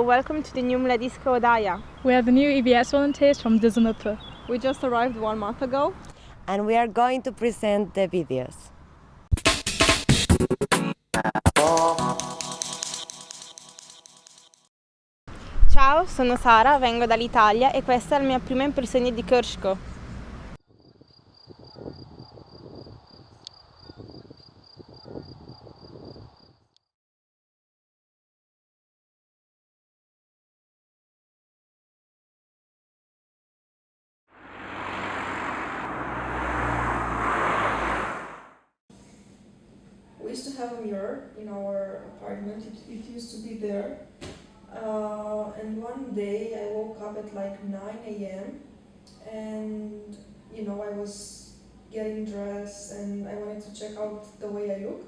welcome to the new Mladinska oddaja. We are the new EBS volunteers from Zagreb. We just arrived 1 month ago. And we are going to present the videos. Ciao, sono Sara, vengo dall'Italia e questa è la mia prima impressione di Krško. We used to have a mirror in our apartment, it used to be there. And one day I woke up at like 9 a.m. and I was getting dressed and I wanted to check out the way I look.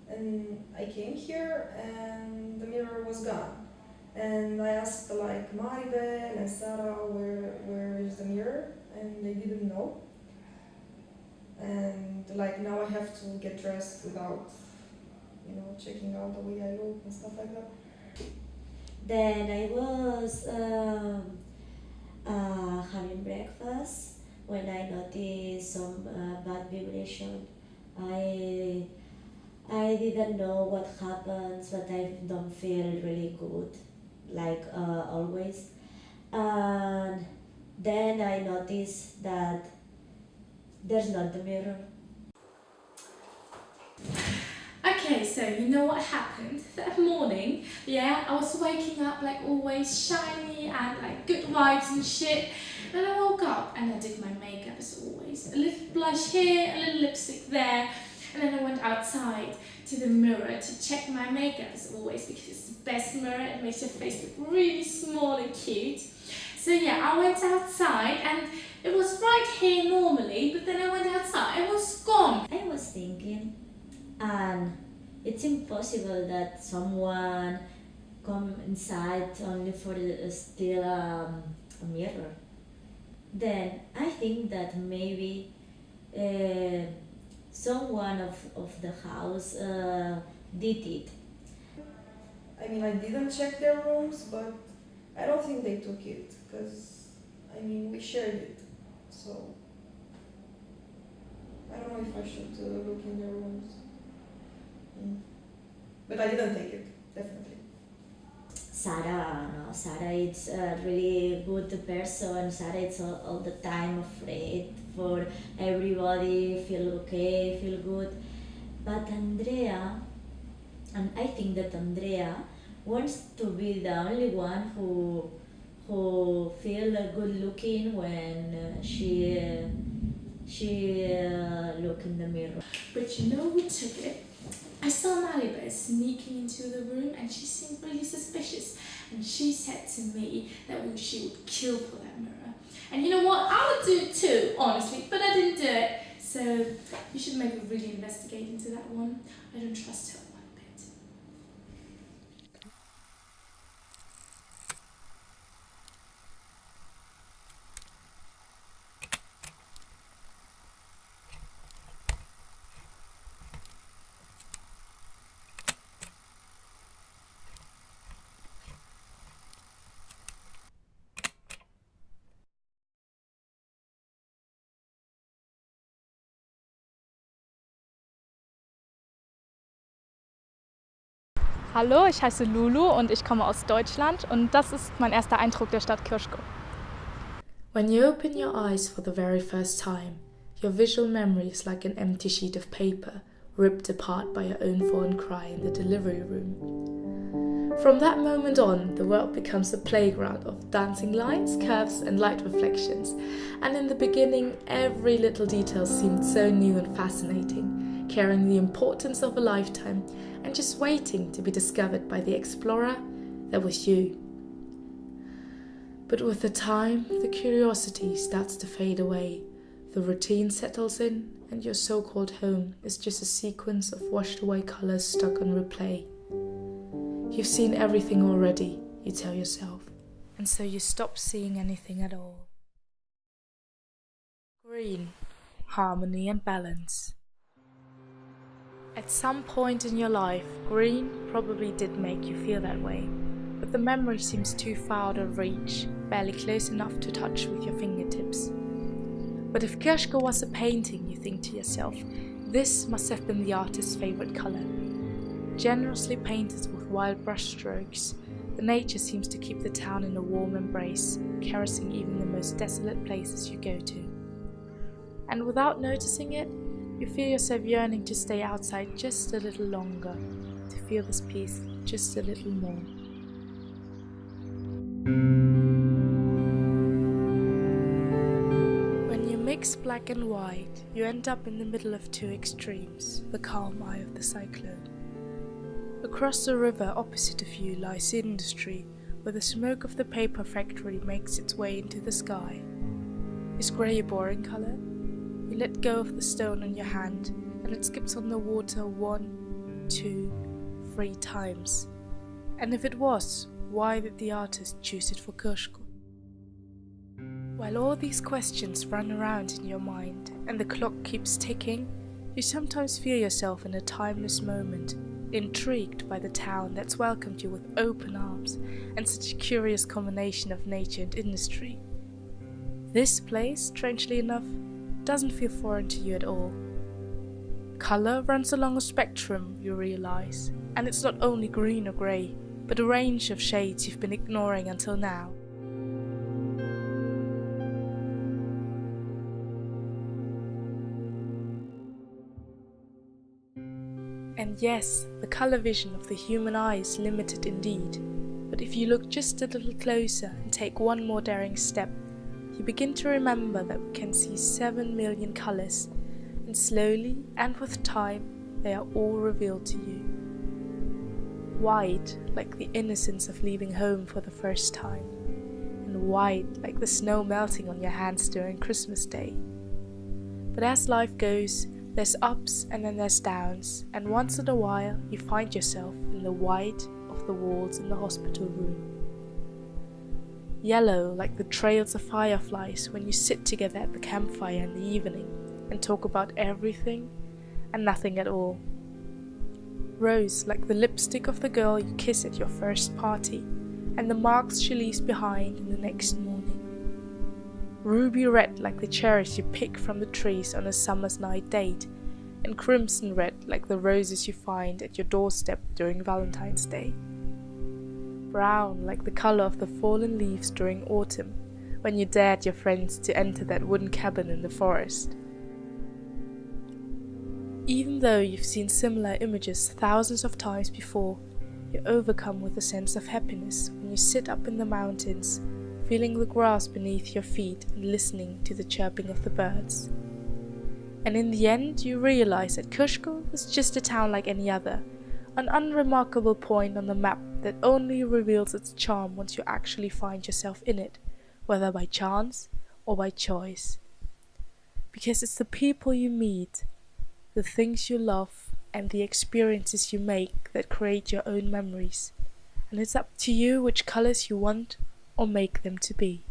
And I came here and the mirror was gone. And I asked like Amari and Sarah where is the mirror, and they didn't know. And like now I have to get dressed without checking out the way I look and stuff like that. Then I was having breakfast when I noticed some bad vibration. I didn't know what happens, but I don't feel really good, like always. And then I noticed that there's not the mirror. Okay, so you know what happened that morning? Yeah, I was waking up like always shiny and like good vibes and shit. And I woke up and I did my makeup as always. A little blush here, a little lipstick there. And then I went outside to the mirror to check my makeup as always, because it's the best mirror. It makes your face look really small and cute. So yeah, I went outside and it was right here normally, but then I went outside, it was gone. I was thinking, and it's impossible that someone come inside only for steal a mirror. Then I think that maybe someone of the house did it. I mean, I didn't check their rooms, but I don't think they took it, because we shared it. So I don't know if I should look in their rooms. But I didn't take it, definitely. Sarah is a really good person. Sarah is all the time afraid for everybody, feel okay, feel good. But Andrea, and I think that Andrea wants to be the only one who feel good looking when she look in the mirror. But you know who took it? I saw Malibu sneaking into the room and she seemed really suspicious. And she said to me that she would kill for that mirror. And you know what? I would do it too, honestly, but I didn't do it. So you should maybe really investigate into that one. I don't trust her one bit. Hallo, ich heiße Lulu und ich komme aus Deutschland und das ist mein erster Eindruck der Stadt Krško. When you open your eyes for the very first time, your visual memory is like an empty sheet of paper ripped apart by your own fond cry in the delivery room. From that moment on, the world becomes a playground of dancing lines, curves and light reflections, and in the beginning every little detail seemed so new and fascinating, carrying the importance of a lifetime and just waiting to be discovered by the explorer that was you. But with the time, the curiosity starts to fade away, the routine settles in, and your so-called home is just a sequence of washed away colours stuck on replay. You've seen everything already, you tell yourself, and so you stop seeing anything at all. Green, harmony and balance. At some point in your life, green probably did make you feel that way, but the memory seems too far out of reach, barely close enough to touch with your fingertips. But if Krško was a painting, you think to yourself, this must have been the artist's favourite colour. Generously painted with wild brushstrokes, the nature seems to keep the town in a warm embrace, caressing even the most desolate places you go to. And without noticing it, you feel yourself yearning to stay outside just a little longer, to feel this peace just a little more. When you mix black and white, you end up in the middle of two extremes, the calm eye of the cyclone. Across the river opposite of you lies industry, where the smoke of the paper factory makes its way into the sky. Is grey a boring colour? You let go of the stone on your hand, and it skips on the water 1, 2, 3 times. And if it was, why did the artist choose it for Krško? While all these questions run around in your mind, and the clock keeps ticking, you sometimes feel yourself in a timeless moment, intrigued by the town that's welcomed you with open arms and such a curious combination of nature and industry. This place, strangely enough, doesn't feel foreign to you at all. Colour runs along a spectrum, you realise, and it's not only green or grey, but a range of shades you've been ignoring until now. And yes, the colour vision of the human eye is limited indeed, but if you look just a little closer and take one more daring step, you begin to remember that we can see 7 million colours, and slowly and with time they are all revealed to you. White, like the innocence of leaving home for the first time, and white, like the snow melting on your hands during Christmas Day. But as life goes, there's ups and then there's downs, and once in a while you find yourself in the white of the walls in the hospital room. Yellow, like the trails of fireflies when you sit together at the campfire in the evening and talk about everything and nothing at all. Rose, like the lipstick of the girl you kiss at your first party and the marks she leaves behind in the next morning. Ruby red, like the cherries you pick from the trees on a summer's night date, and crimson red, like the roses you find at your doorstep during Valentine's Day. Brown, like the colour of the fallen leaves during autumn, when you dared your friends to enter that wooden cabin in the forest. Even though you've seen similar images thousands of times before, you're overcome with a sense of happiness when you sit up in the mountains, feeling the grass beneath your feet and listening to the chirping of the birds. And in the end, you realize that Krško is just a town like any other, an unremarkable point on the map that only reveals its charm once you actually find yourself in it, whether by chance or by choice. Because it's the people you meet, the things you love, and the experiences you make that create your own memories, and it's up to you which colors you want or make them to be.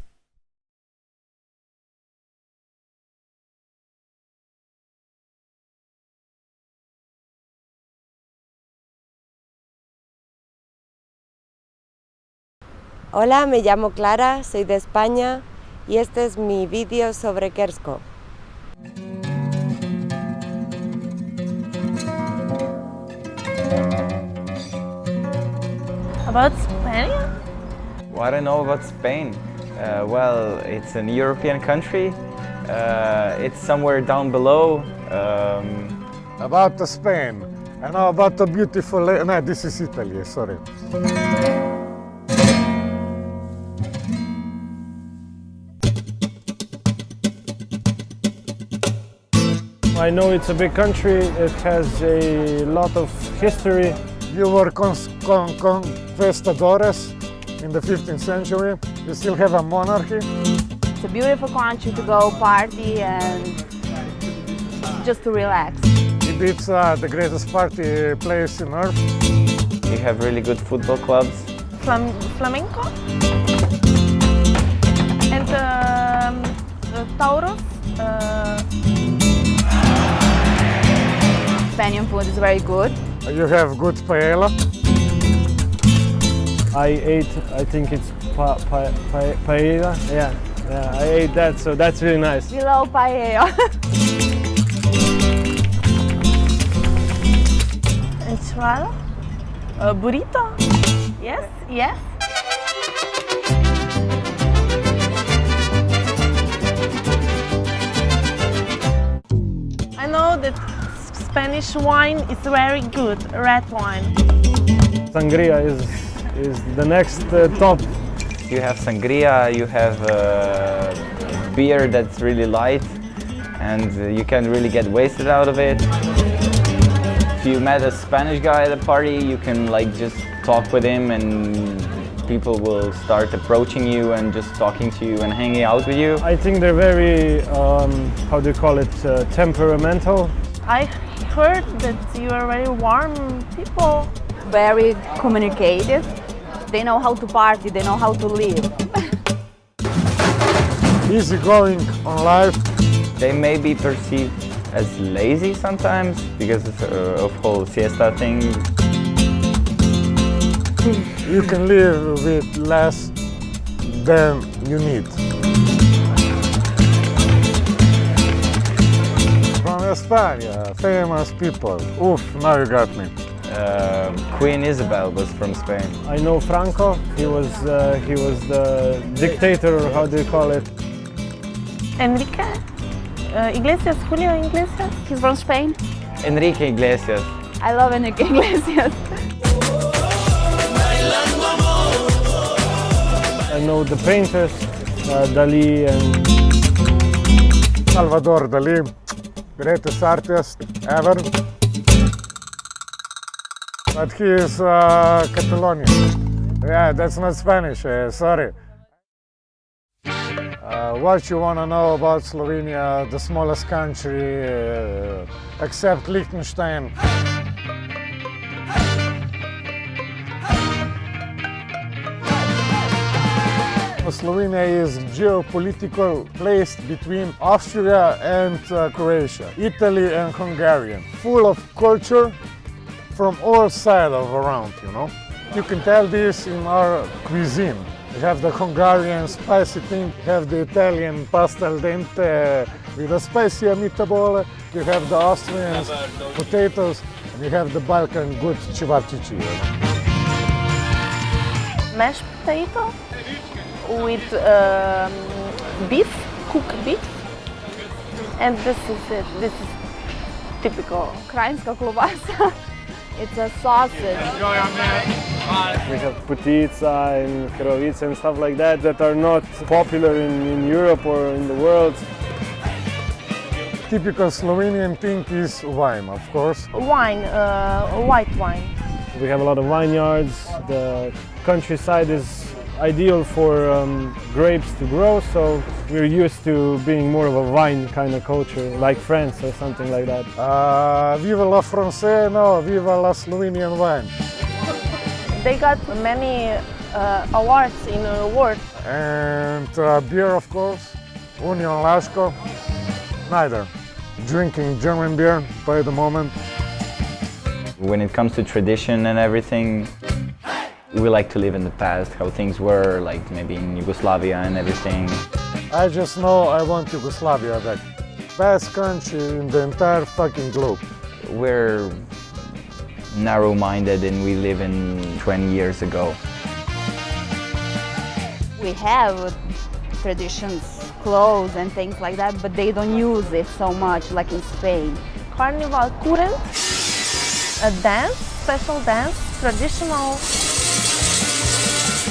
Hola, me llamo Clara, soy de España y este es mi vídeo sobre Krško. About Spain? What I know about Spain? Well, it's an European country. It's somewhere down below. About Spain. I know about the beautiful... No, this is Italy, sorry. I know it's a big country, it has a lot of history. You were conquistadores in the 15th century. You still have a monarchy. It's a beautiful country to go party and just to relax. It's the greatest party place in Earth. You have really good football clubs. Flamenco and Tauros. Spanish food is very good. You have good paella. I think it's paella. Yeah, I ate that, so that's really nice. We love paella. Enchilada? Burrito? Yes, yes. I know that Spanish wine is very good, red wine. Sangria is the next top. You have sangria, you have beer that's really light, and you can really get wasted out of it. If you met a Spanish guy at a party, you can like just talk with him, and people will start approaching you and just talking to you and hanging out with you. I think they're very, how do you call it, temperamental. I heard that you are very warm people. Very communicative. They know how to party, they know how to live. Easy going on life. They may be perceived as lazy sometimes because of whole siesta thing. You can live with less than you need. From España, famous people. Oof, now you got me. Queen Isabel was from Spain. I know Franco. He was the dictator, or how do you call it? Enrique Iglesias, Julio Iglesias. He's from Spain. Enrique Iglesias. I love Enrique Iglesias. I know the painters, Dali and Salvador Dali, greatest artist ever. But he is Catalonian. Yeah, that's not Spanish, sorry. What you want to know about Slovenia, the smallest country, except Liechtenstein. Slovenia is geopolitical placed between Austria and Croatia, Italy and Hungary, full of culture from all sides of around, you know. You can tell this in our cuisine. We have the Hungarian spicy thing, we have the Italian pasta al dente with a spicy meatball, you have the Austrian potatoes, and you have the Balkan good cevapcici. Mashed potato with beef, cooked beef. And this is it. This is typical. Krajinska klobasa. It's a sausage. we have putica and hrovice and stuff like that are not popular in Europe or in the world. Typical Slovenian thing is wine, of course. Wine, white wine. We have a lot of vineyards. The countryside is ideal for grapes to grow, so we're used to being more of a wine kind of culture, like France or something like that. Viva la Francais, no, viva la Slovenian wine. They got many awards in the world. And beer, of course, Union Laško, neither. Drinking German beer by the moment. When it comes to tradition and everything, we like to live in the past, how things were, like maybe in Yugoslavia and everything. I just know I want Yugoslavia back. Best country in the entire fucking globe. We're narrow-minded and we live in 20 years ago. We have traditions, clothes and things like that, but they don't use it so much like in Spain. Carnival current, a dance, special dance, traditional.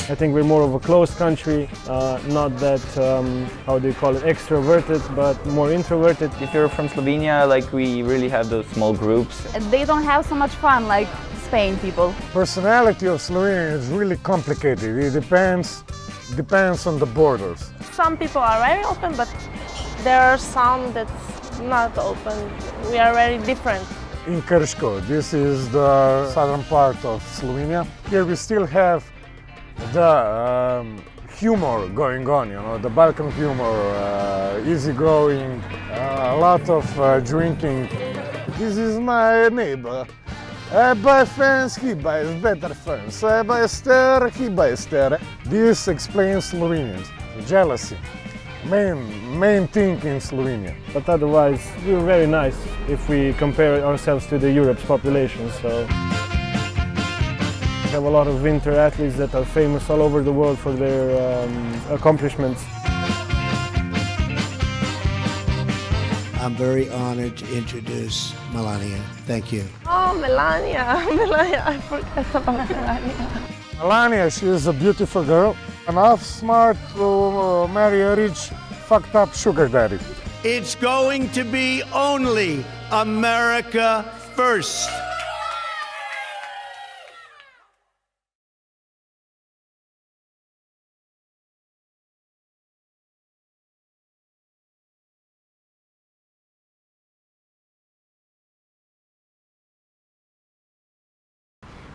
I think we're more of a closed country, not that, how do you call it, extroverted, but more introverted. If you're from Slovenia, like we really have those small groups. They don't have so much fun like Spain people. Personality of Slovenia is really complicated. It depends on the borders. Some people are very open, but there are some that's not open. We are very different. In Krško, this is the southern part of Slovenia. Here we still have the humor going on, you know, the Balkan humor, easygoing, a lot of drinking. This is my neighbor. Eba je fans, hiba is better fans. Eba je ster, hiba je ster. This explains Slovenians. Jealousy. Main thing in Slovenia. But otherwise, we're very nice if we compare ourselves to the Europe's population. So we have a lot of winter athletes that are famous all over the world for their accomplishments. I'm very honored to introduce Melania. Thank you. Oh, Melania. Melania, I forgot about Melania. Melania, she is a beautiful girl. Enough smart to marry a rich, fucked up sugar daddy. It's going to be only America first.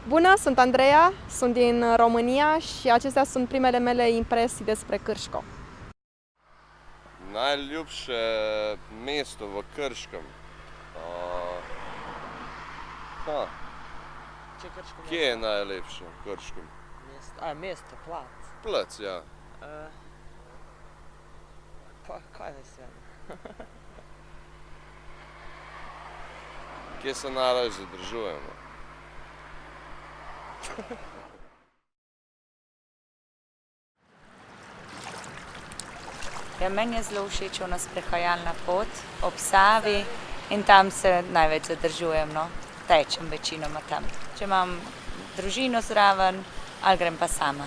Bună, sunt Andreea, sunt din România și acestea sunt primele mele impresii despre Krško. Najljubše mesto v Krškem. Kje je najlepše v Krškem? Mesto, plac. Plac, ja. Pa, kaj da se Kje se najraje zadržujemo? Ja, meni je zelo všeč ona sprehajalna pot ob Savi in tam se največ zadržujem, no. Tečem večinoma tam. Če imam družino zraven ali grem pa sama.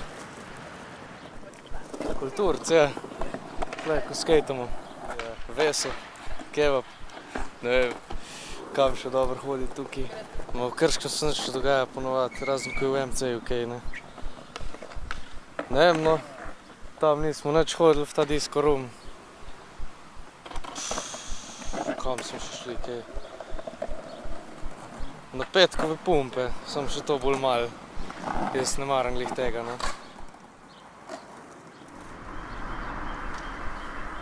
Kulturce, tle, ko skejtamo, veso, kebab, ne vem, kam še dobro hodi tukaj. V Krškem se nič ne dogaja ponovadi, razen ko je v MC-ju kaj, ne. Ne vem, no, tam nismo nič hodili v ta disco room. Kam smo še šli, kaj? Na petkove pumpe, sem še to bolj malo. Jaz ne maram glih tega, no.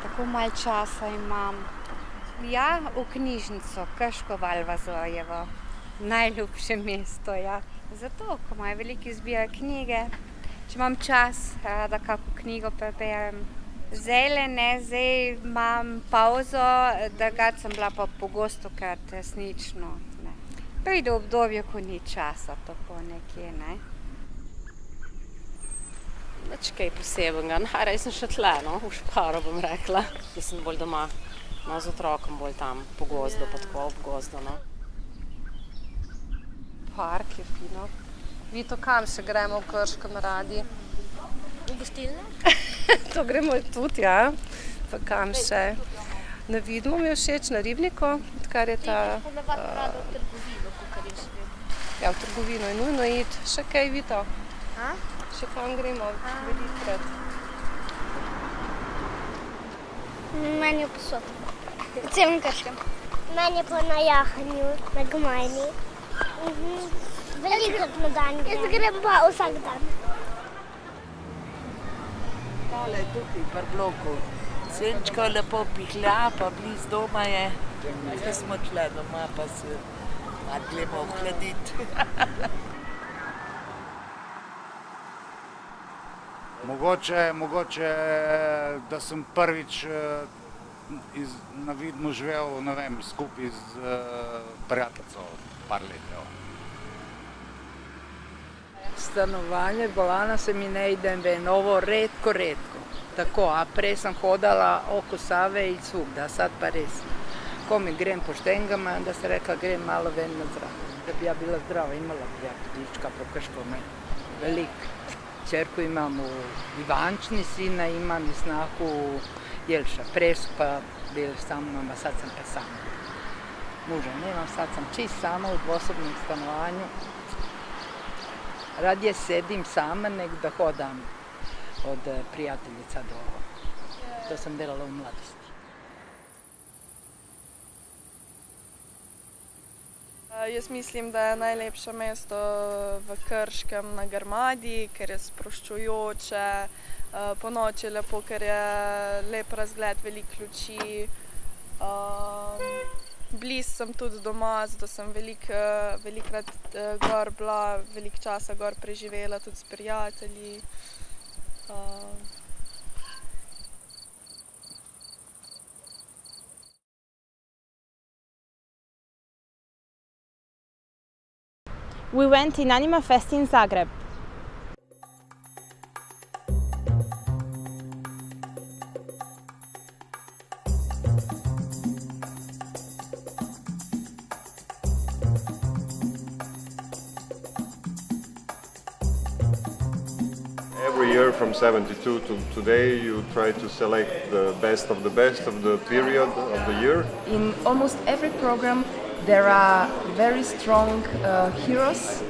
Tako malo časa imam. Ja, v knjižnico, Krško Valvazojevo. Najljubše mesto, ja. Zato, ko imajo veliko izbira knjige, če imam čas, da kako knjigo preberem. Zdajle ne, zdaj imam pauzo, drugače sem bila pa pogosto krat resnično. Pride obdobje, ko ni časa, tako nekje, ne. Nič kaj posebnega, najraje sem še tle, no, v Šparu bom rekla. Jaz sem bolj doma, no, z otrokom bolj tam, po gozdu, pa tako ob gozdu, no. Park je fino. Vito, kam še gremo v Krškem radi? V gostilne? To gremo tudi, ja. Pa kam še? Na Vidmu mi je všeč, na Ribniku, odkar je ta... Ponavadi rada v trgovino, kakor je še. Ja, v trgovino je nujno iti. Še kaj, Vito? A? Še kam gremo velikokrat? Meni je posod. V celem Krškem. Meni je pa na jahanju, na Gmajni. Velikokrat na dan grem. Jaz grem pa vsak dan. Tole tukaj pri bloku. Senčko lepo pihlja, pa bliz doma je. Zdaj smo tle doma, pa se gremo ohladiti. Mogoče, da sem prvič na Vidmu živel, ne vem, skupaj z prijateljico par let. Stanovanje Bolana se mi ne idem ve novo, redko. Tako, a prej sem hodala oko Save in svugda, sad pa res. Ko mi grem poštenga, da se rekla, grem malo ven na zdravo. Da bi ja bila zdrava, imala bi ja ptička po Krško, velik. Čerku imam u Ivančni, sina imam i snaku Jelša. Prej pa bili sa mnom, a sad sam pa sama. Muža nemam, sad sam čist sama u dvosobnom stanovanju. Radije sedim sama nek da hodam od prijateljica do ovo. To sam delala u mladosti. Jaz mislim, da je najlepše mesto v Krškem na Grmadi, ker je sproščujoče, ponoči je lepo, ker je lep razgled, veliko luči. blizu sem tudi doma, zato sem velikokrat gor bila, veliko časa gor preživela, tudi s prijatelji. We went in Animafest in Zagreb. Every year from 72 to today you try to select the best of the period of the year. In almost every program there are very strong heroes,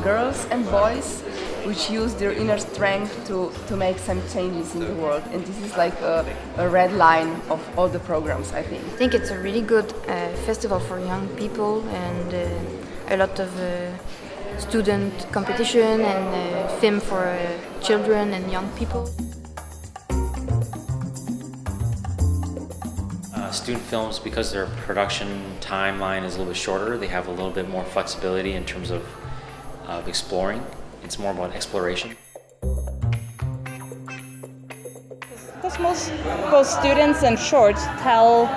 girls and boys, which use their inner strength to make some changes in the world. And this is like a red line of all the programs, I think. I think it's a really good festival for young people, and a lot of student competition and film for children and young people. Student films, because their production timeline is a little bit shorter, they have a little bit more flexibility in terms of exploring. It's more about exploration. Because most students and shorts tell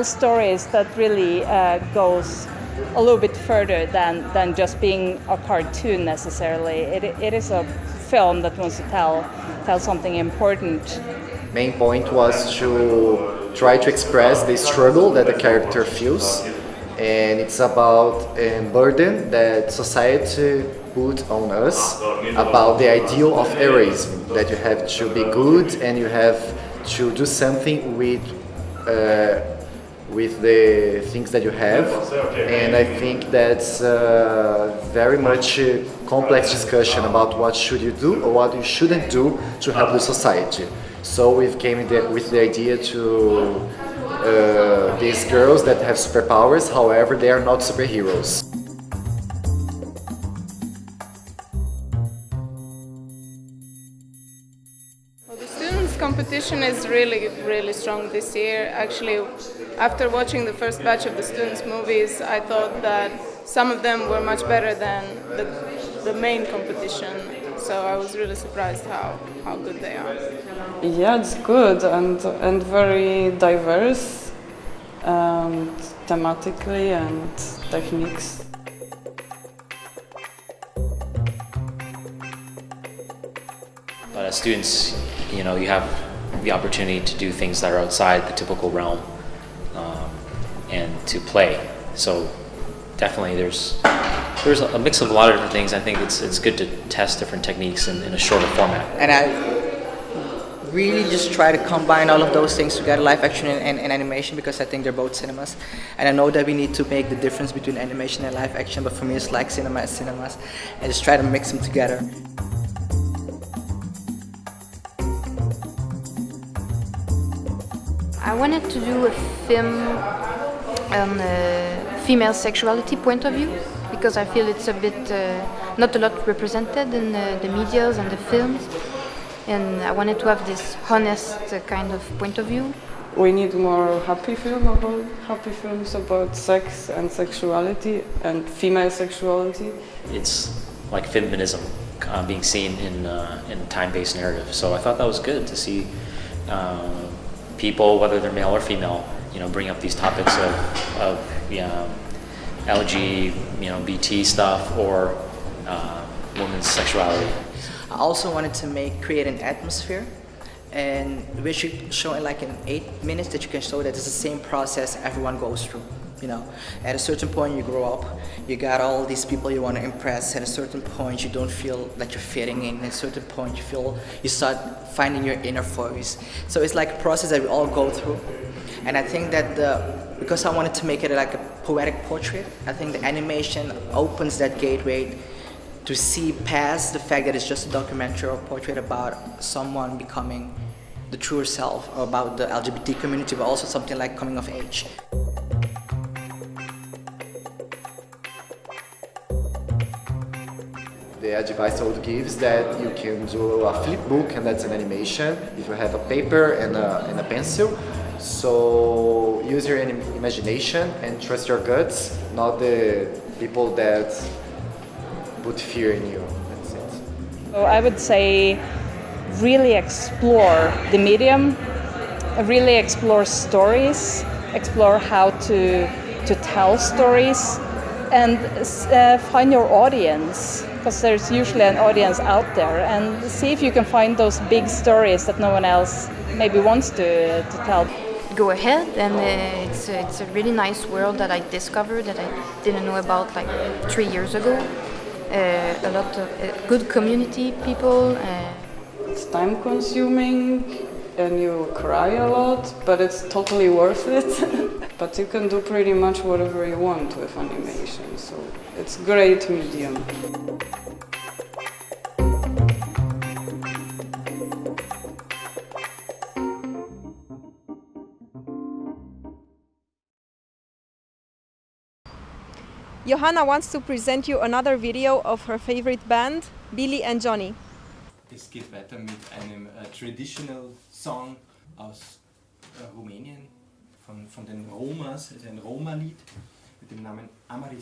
stories that really goes a little bit further than just being a cartoon necessarily. It is a film that wants to tell something important. Main point was to try to express the struggle that the character feels, and it's about a burden that society put on us about the ideal of heroism, that you have to be good and you have to do something with the things that you have. And I think that's very much a complex discussion about what should you do or what you shouldn't do to help the society. So we came with the idea to these girls that have superpowers, however they are not superheroes. Well, the students' competition is really strong this year. Actually, after watching the first batch of the students' movies, I thought that some of them were much better than the main competition. So I was really surprised how good they are. Yeah, it's good and very diverse, and thematically and techniques. But as students, you have the opportunity to do things that are outside the typical realm and to play. So definitely there's a mix of a lot of different things. I think it's good to test different techniques in a shorter format. And I really just try to combine all of those things together, live action and animation, because I think they're both cinemas. And I know that we need to make the difference between animation and live action, but for me it's like cinemas. I just try to mix them together. I wanted to do a film on female sexuality point of view, because I feel it's a bit not a lot represented in the medias and the films, and I wanted to have this honest kind of point of view. We need more happy films about sex and sexuality and female sexuality. It's like feminism being seen in a time-based narrative. So I thought that was good to see people, whether they're male or female, bring up these topics of LGBT stuff or women's sexuality. I also wanted to create an atmosphere, and we should show in 8 minutes that you can show that it's the same process everyone goes through. At a certain point you grow up, you got all these people you want to impress. At a certain point you don't feel like you're fitting in. At a certain point you start finding your inner voice. So it's like a process that we all go through. And I think that because I wanted to make it like a poetic portrait, I think the animation opens that gateway to see past the fact that it's just a documentary or portrait about someone becoming the truer self, or about the LGBT community, but also something like coming of age. The the advice I would give is that you can do a flip book, and that's an animation, if you have a paper and a pencil. So use your imagination and trust your guts, not the people that put fear in you. That's it. So I would say really explore the medium, really explore stories, explore how to tell stories, and find your audience, because there's usually an audience out there, and see if you can find those big stories that no one else maybe wants to tell. Go ahead, and it's a really nice world that I discovered that I didn't know about like 3 years ago. A lot of good community people. It's time consuming and you cry a lot, but it's totally worth it. But you can do pretty much whatever you want with animation, so it's a great medium. Johanna wants to present you another video of her favorite band, Billy and Johnny. Es geht weiter mit einem Traditional Song aus Rumänien, von den Romas, also ein Roma-Lied mit dem Namen Amari.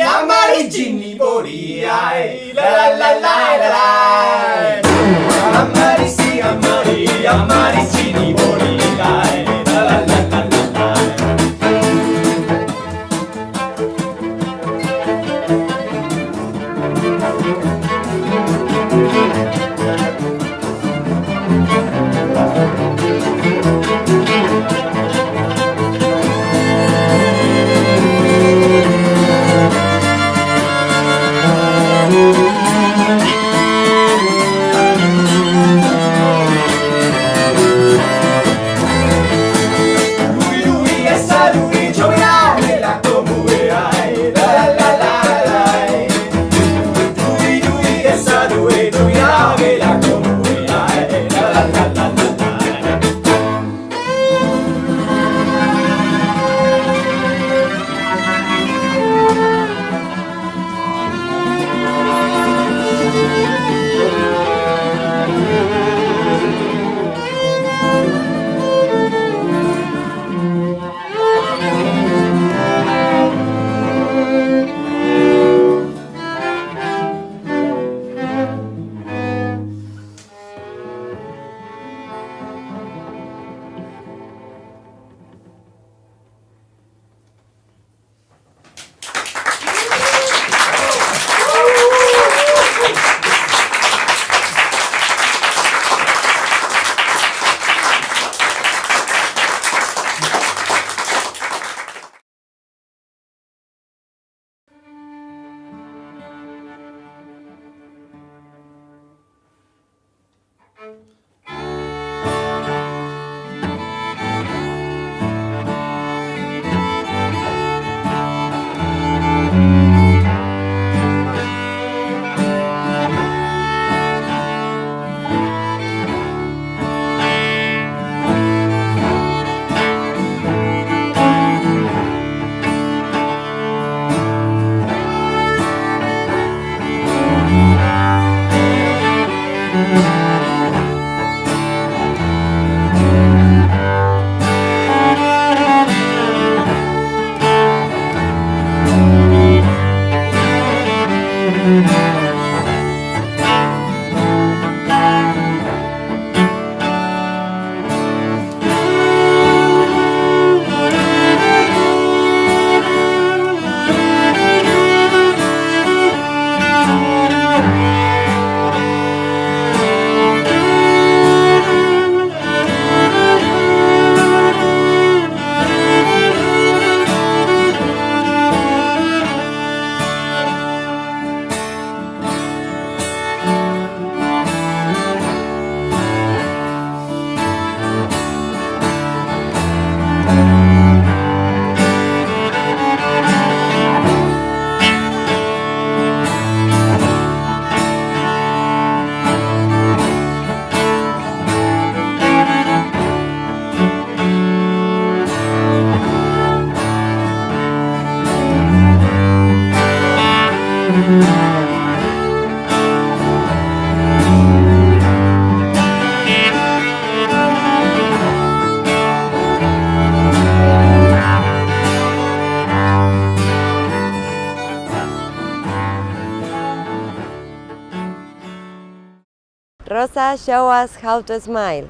Amari Ginny Bori, la la la la la la. Amari si Amari Ginny Bori, la la la la la la. Rosa, show us how to smile.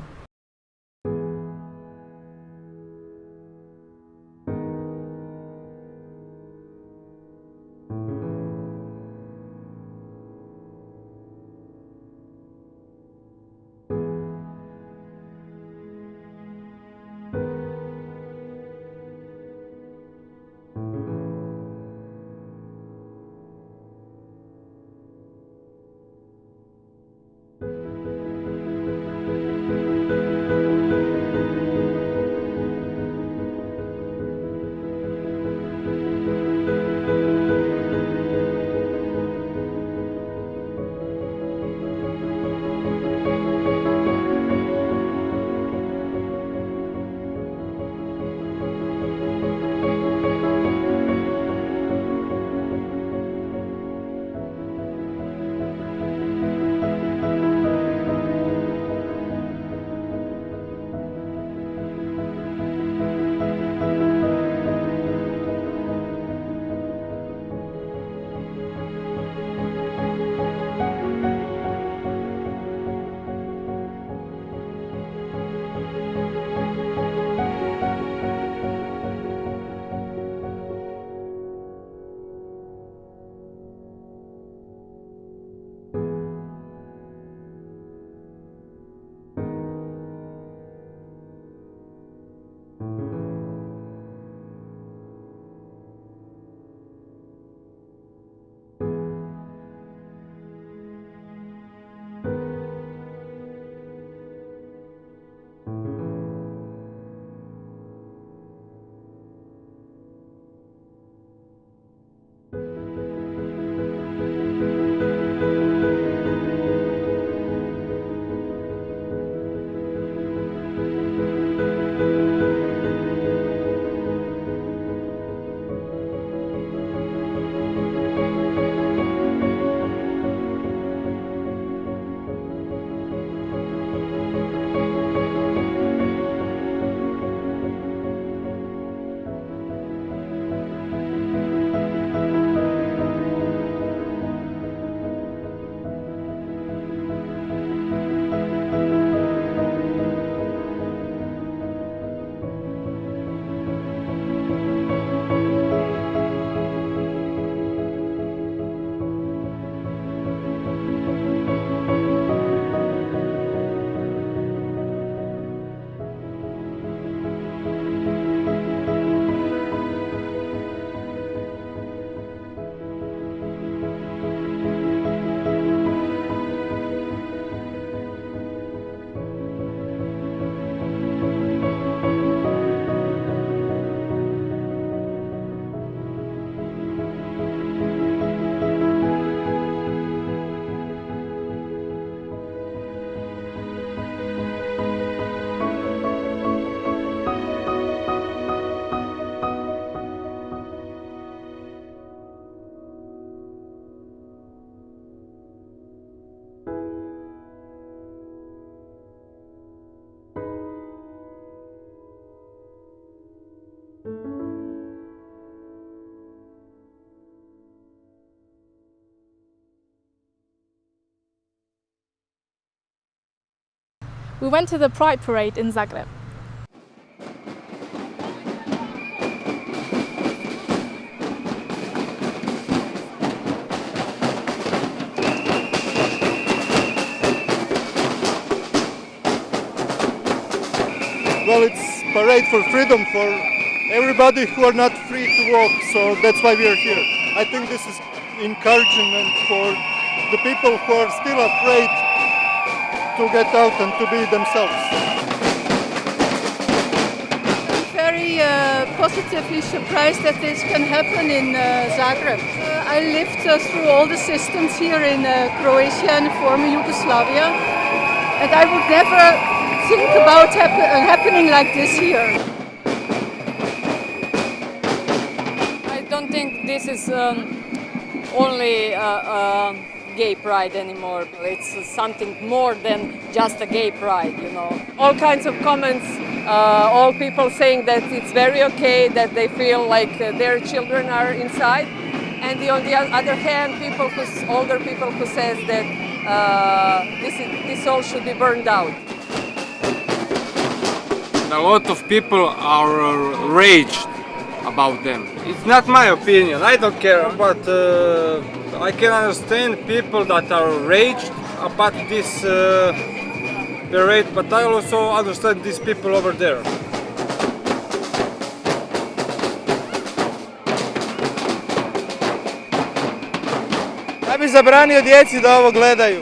We went to the Pride Parade in Zagreb. Well, it's parade for freedom for everybody who are not free to walk, so that's why we are here. I think this is encouragement for the people who are still afraid to get out and to be themselves. I'm very positively surprised that this can happen in Zagreb. I lived through all the systems here in Croatia and former Yugoslavia, and I would never think about happening like this here. I don't think this is only gay pride anymore. It's something more than just a gay pride, you know. All kinds of comments, all people saying that it's very okay, that they feel like their children are inside. And on the other hand, older people who says that this all should be burned out. A lot of people are raged about them. It's not my opinion, I don't care, but I can understand people that are raged about this parade, but I also understand these people over there. Ja bih zabranio djeci da ovo gledaju.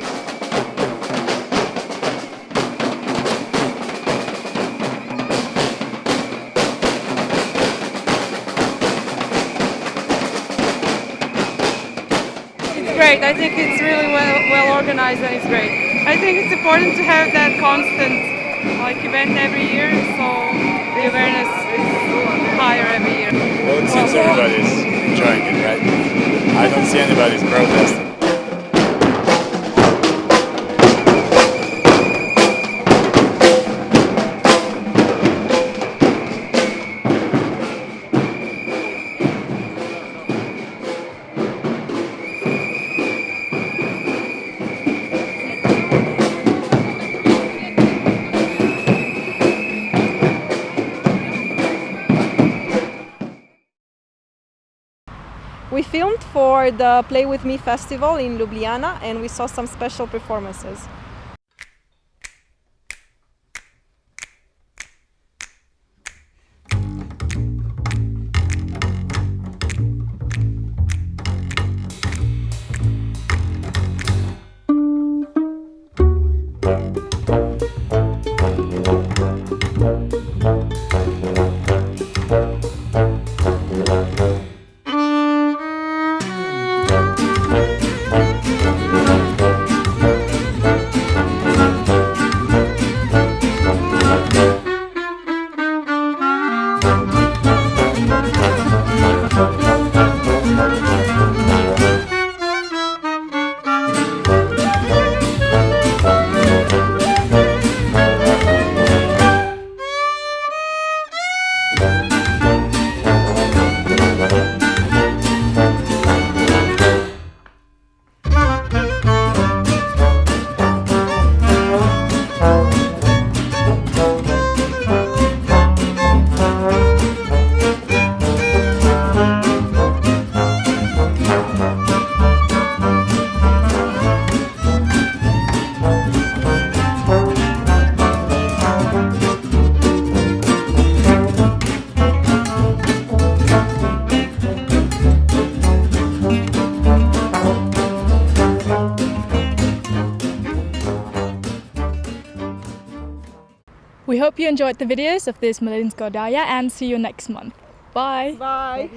Great. I think it's really well organized and it's great. I think it's important to have that constant event every year, so the awareness is higher every year. Well, it seems everybody's enjoying it, right? I don't see anybody's protesting. We filmed for the Play With Me festival in Ljubljana and we saw some special performances. We hope you enjoyed the videos of this Mladinska oddaja and see you next month. Bye! Bye!